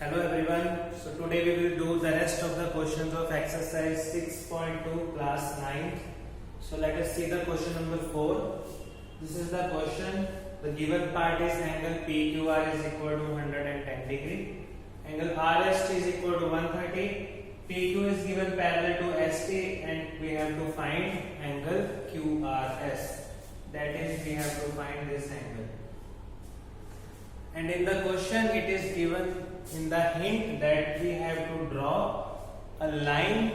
Hello everyone. So today we will do the rest of the questions of exercise 6.2 class 9. So let us see the question number 4. This is the question. The given part is angle PQR is equal to 110 degree. Angle RST is equal to 130. PQ is given parallel to ST and we have to find angle QRS. That is, we have to find this angle. And in the question it is given in the hint that we have to draw a line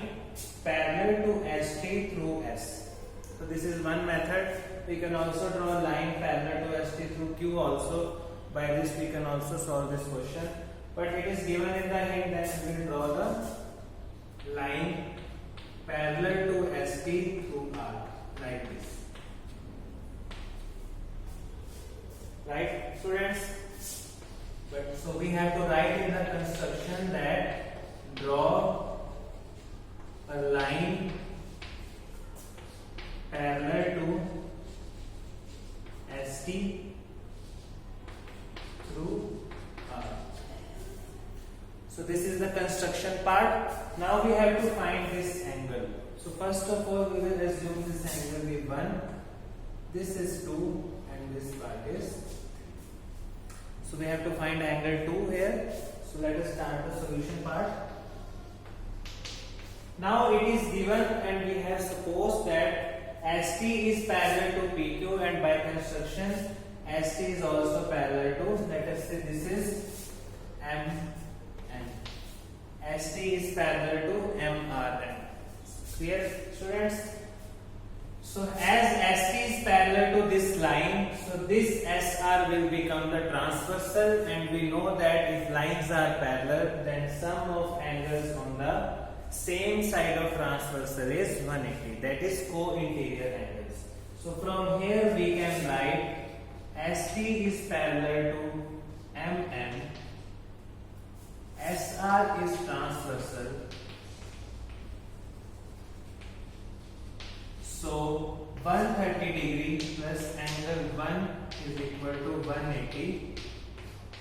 parallel to ST through S. So this is one method. We can also draw a line parallel to ST through Q also. By this we can also solve this question. But it is given in the hint that we will draw the line parallel to ST through R like this. Right, students? So we have to write in the construction that draw a line parallel to ST through R. So this is the construction part. Now we have to find this angle. So first of all we will assume this angle be 1. This is 2 and this part is. So we have to find angle 2 here. So let us start the solution part. Now it is given and we have supposed that ST is parallel to PQ and by construction ST is also parallel to, let us say this is MN. ST is parallel to MRN. Clear, students? So as ST is parallel to this line, so this SR will become the transversal, and we know that if lines are parallel, then sum of angles on the same side of transversal is 180. That is co-interior angles. So from here we can write ST is parallel to MN, SR is transversal. So 130 degree plus angle 1 is equal to 180.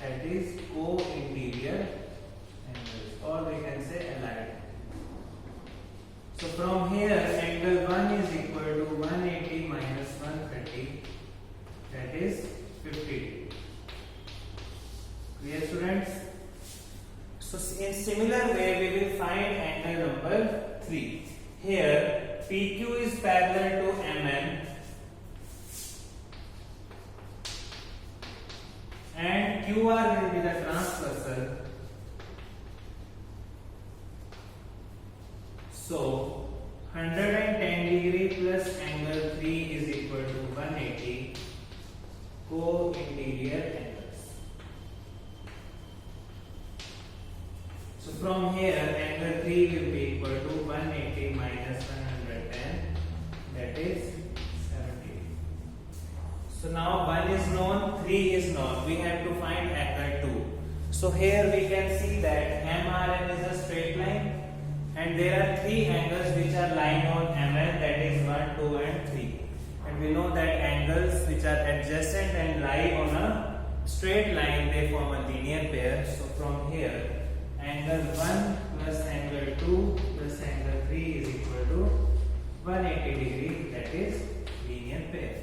That is co-interior angles, or we can say allied. So from here angle 1 is equal to 180 minus 130. That is 50. Clear, students? So in similar way we will find angle number 3. Here PQ is parallel to MN and QR will be the transversal. So 110 degree plus angle 3 is equal to 180 co-interior angles. So from here angle 3 will be equal to 180 minus 110, that is 70. So now 1 is known, 3 is known. We have to find angle 2. So here we can see that MRN is a straight line and there are 3 angles which are lying on MN, that is 1, 2 and 3. And we know that angles which are adjacent and lie on a straight line, they form a linear pair. So from here angle 1 plus angle 2 plus angle 3 is equal to 180 degree, that is linear pair.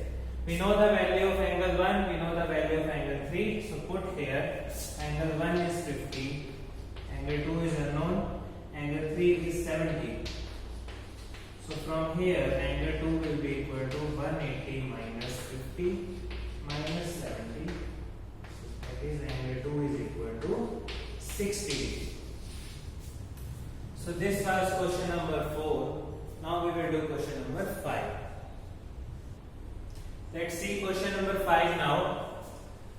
We know the value of angle 1, we know the value of angle 3. So put here angle 1 is 50, angle 2 is unknown, angle 3 is 70. So from here angle 2 will be equal to 180 minus 50 minus 70. That is angle 2 is equal to 60. So this was question number 4. Now we will do question number 5. Let's see question number 5 now.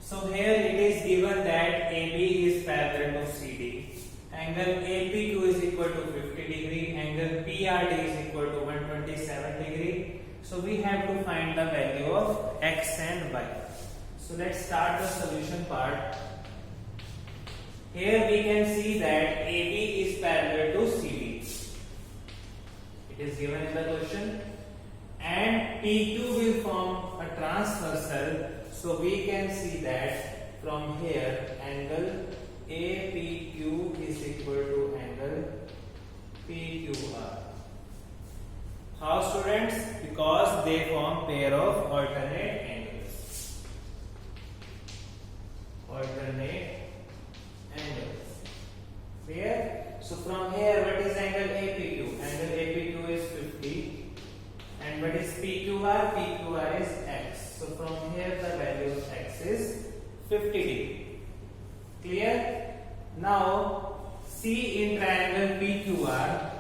So here it is given that AB is parallel to CD. Angle APQ is equal to 50 degree. Angle PRD is equal to 127 degree. So we have to find the value of X and Y. So let's start the solution part. Here we can see that AB is parallel to CD. It is given in the question. And PQ will form a transversal. So we can see that from here angle APQ equal to angle PQR. How, students? Because they form pair of alternate angles. Alternate angles. Clear? So from here, what is angle APQ? Angle APQ is 50. And what is PQR? PQR is X. So from here, the value of X is 50 degree. Clear? Now, see in triangle PQR,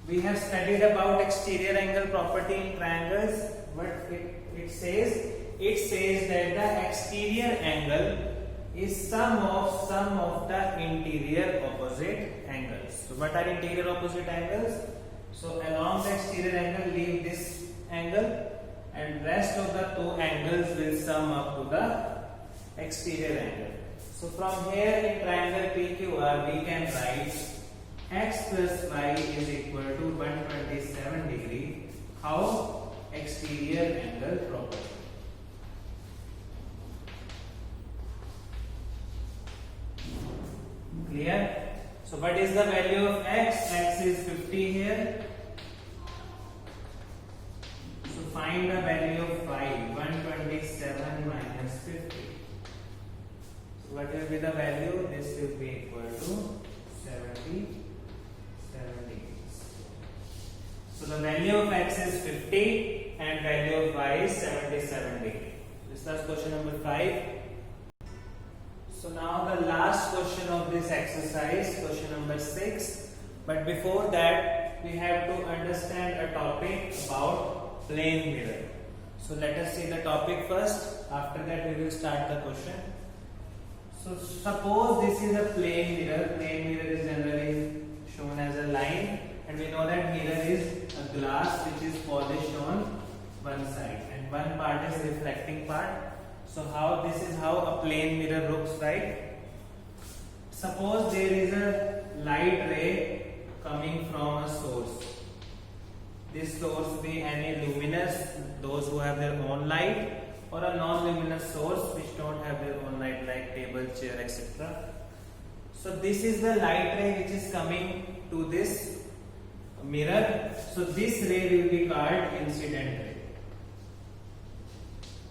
we have studied about exterior angle property in triangles. What it says? It says that the exterior angle is sum of the interior opposite angles. So what are interior opposite angles? So along the exterior angle, leave this angle, and rest of the two angles will sum up to the exterior angle. So from here in triangle PQR, we can write x plus y is equal to 127 degree. How? Exterior angle property. Clear? So what is the value of x? X is 50 here. So find the value of y. 127 minus 50. So what will be the value? This will be equal to 70. So the value of x is 50 and value of y is 77 degree. This was question number 5. So now the last question of this exercise, question number 6. But before that, we have to understand a topic about plane mirror. So let us see the topic first. After that, we will start the question. So suppose this is a plane mirror. Plane mirror is generally shown as a line, and we know that mirror is a glass which is polished on one side, and one part is reflecting part. So how this is how a plane mirror looks like. Suppose there is a light ray coming from a source. This source be any luminous, those who have their own light, or a non-luminous source which don't have their own light, like table, chair, etc. So this is the light ray which is coming to this mirror. So this ray will be called incident ray.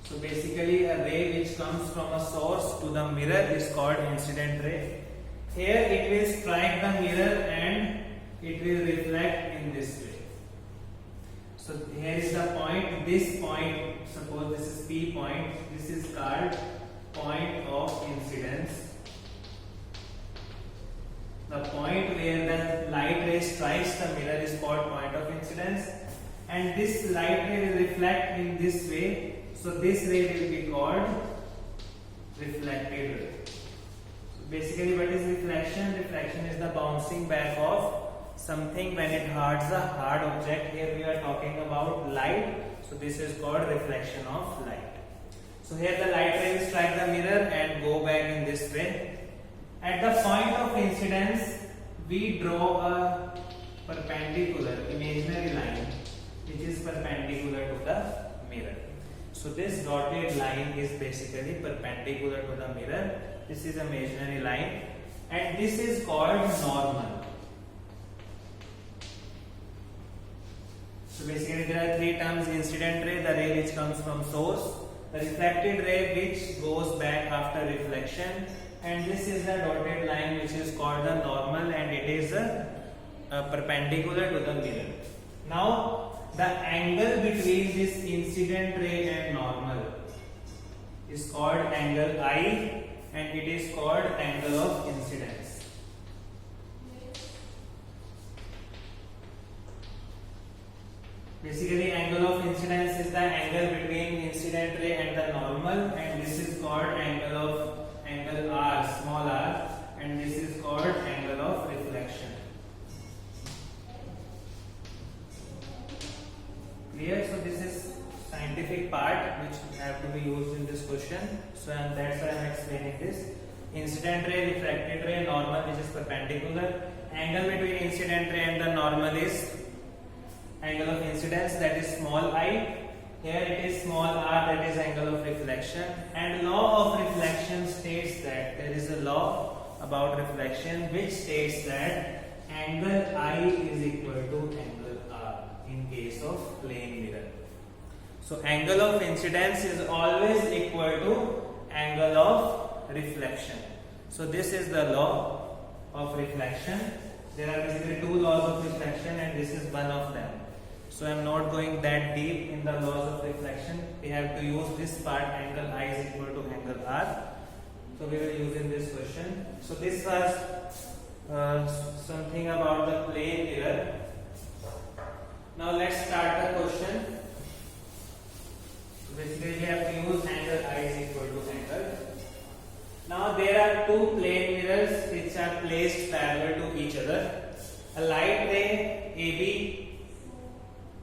So basically a ray which comes from a source to the mirror is called incident ray. Here it will strike the mirror and it will reflect in this way. So here is the point. This point, suppose this is P point, this is called point of incidence. The point where the light ray strikes the mirror is called point of incidence, and this light ray will reflect in this way. So this ray will be called reflected ray. So basically, what is reflection? Reflection is the bouncing back of something when it hits a hard object. Here we are talking about light. So this is called reflection of light. So here the light ray will strike the mirror and go back in this way. At the point of incidence, we draw a perpendicular imaginary line which is perpendicular to the mirror. So this dotted line is basically perpendicular to the mirror. This is imaginary line, and this is called normal. So basically there are three terms: incident ray, the ray which comes from source; the reflected ray which goes back after reflection; and this is the dotted line which is called the normal, and it is perpendicular to the mirror. Now the angle between this incident ray and normal is called angle I, and it is called angle of incidence. Basically, angle of incidence is the angle between incident ray and the normal, and this is called angle R, small r, and this is called angle of reflection. Clear? So this is scientific part which have to be used in this question. So and that's why I am explaining this. Incident ray, refracted ray, normal which is perpendicular. Angle between incident ray and the normal is angle of incidence, that is small I. Here it is small r, that is angle of reflection. And law of reflection states that there is a law about reflection which states that angle I is equal to angle R in case of plane mirror. So angle of incidence is always equal to angle of reflection. So this is the law of reflection. There are basically two laws of reflection and this is one of them. So I am not going that deep in the laws of reflection. We have to use this part, angle I is equal to angle R. So we will use in this question. So this was something about the plane mirror. Now let's start the question. So basically we have to use angle I is equal to angle. Now there are two plane mirrors which are placed parallel to each other. A light ray AB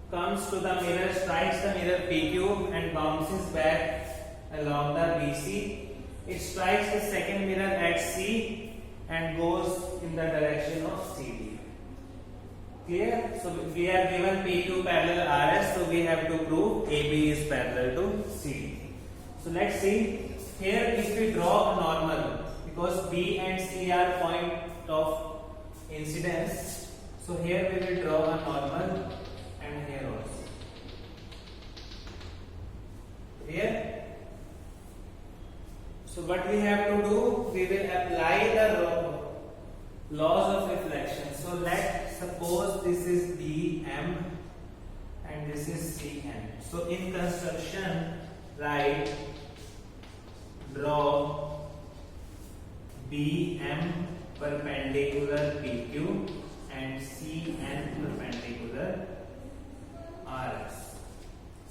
comes to the mirror, strikes the mirror PQ and bounces back along the BC. It strikes the second mirror at C and goes in the direction of CD. Clear? So we are given PQ parallel RS, so we have to prove AB is parallel to CD. So let's see. Here if we draw a normal, because B and C are point of incidence, so here we will draw a normal and here also. Here. So what we have to do, we will apply the laws of reflection. So let's suppose this is BM and this is CN. So in construction, write, draw BM perpendicular PQ and CN perpendicular RS.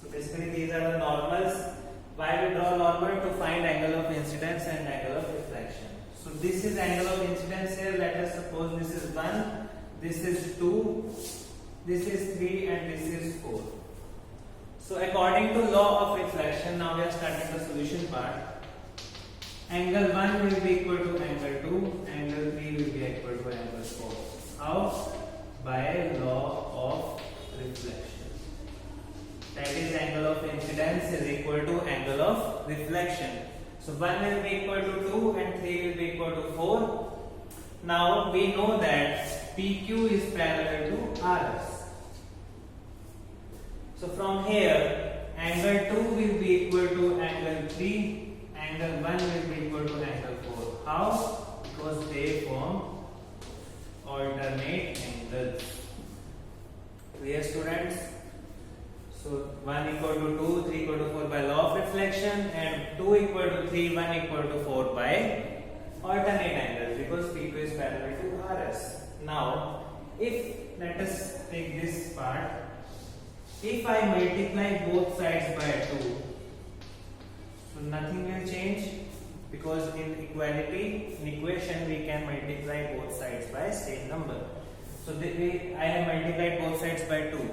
So basically these are the normals. Why we draw normal? To find angle of incidence and angle of reflection. So this is angle of incidence here. Let us suppose this is 1, this is 2, this is 3 and this is 4. So according to law of reflection, now we are starting the solution part. Angle 1 will be equal to angle 2, angle 3 will be equal to angle 4. How? By law of reflection. That is angle of incidence is equal to angle of reflection. So 1 will be equal to 2 and 3 will be equal to 4. Now we know that PQ is parallel to RS. So from here angle 2 will be equal to angle 3, angle 1 will be equal to angle 4. How? Because they form alternate angles. Clear, students? So 1 equal to 2, 3 equal to 4 by law of reflection and 2 equal to 3, 1 equal to 4 by alternate angles because P2 is parallel to RS. Now if, let us take this part, if I multiply both sides by 2, so nothing will change because in equality, in equation we can multiply both sides by same number. So I have multiplied both sides by 2.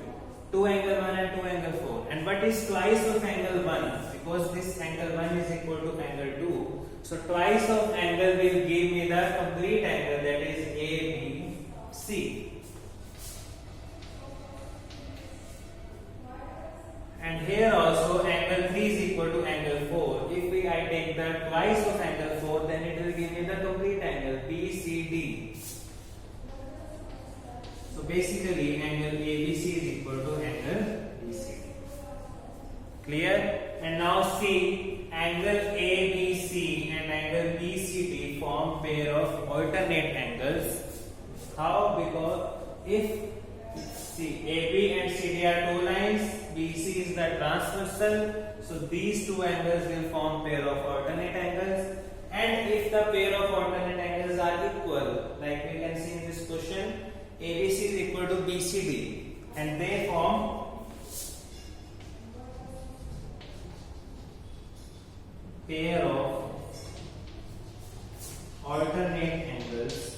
2 angle 1 and 2 angle 4. And what is twice of angle 1? Because this angle 1 is equal to angle 2. So twice of angle will give me the complete angle, that is ABC. And here also angle 3 is equal to angle 4. If I take the twice of angle 4, then it will give me the complete angle BCD. So basically angle ABC is equal to angle BCD. Clear? And now see, angle ABC and angle BCD form pair of alternate angles. How? Because if see AB and CD are two lines, BC is the transversal, so these two angles will form pair of alternate angles. And if the pair of alternate angles are equal, like we can see in this question, ABC is equal to BCD and they form pair of alternate angles.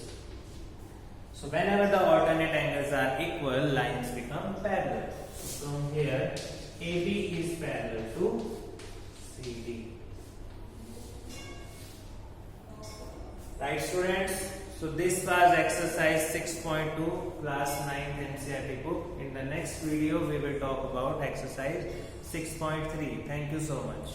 So whenever the alternate angles are equal, lines become parallel. So from here AB is parallel to CD. Right, students? So this was exercise 6.2 class 9th NCERT book. In the next video we will talk about exercise 6.3. Thank you so much.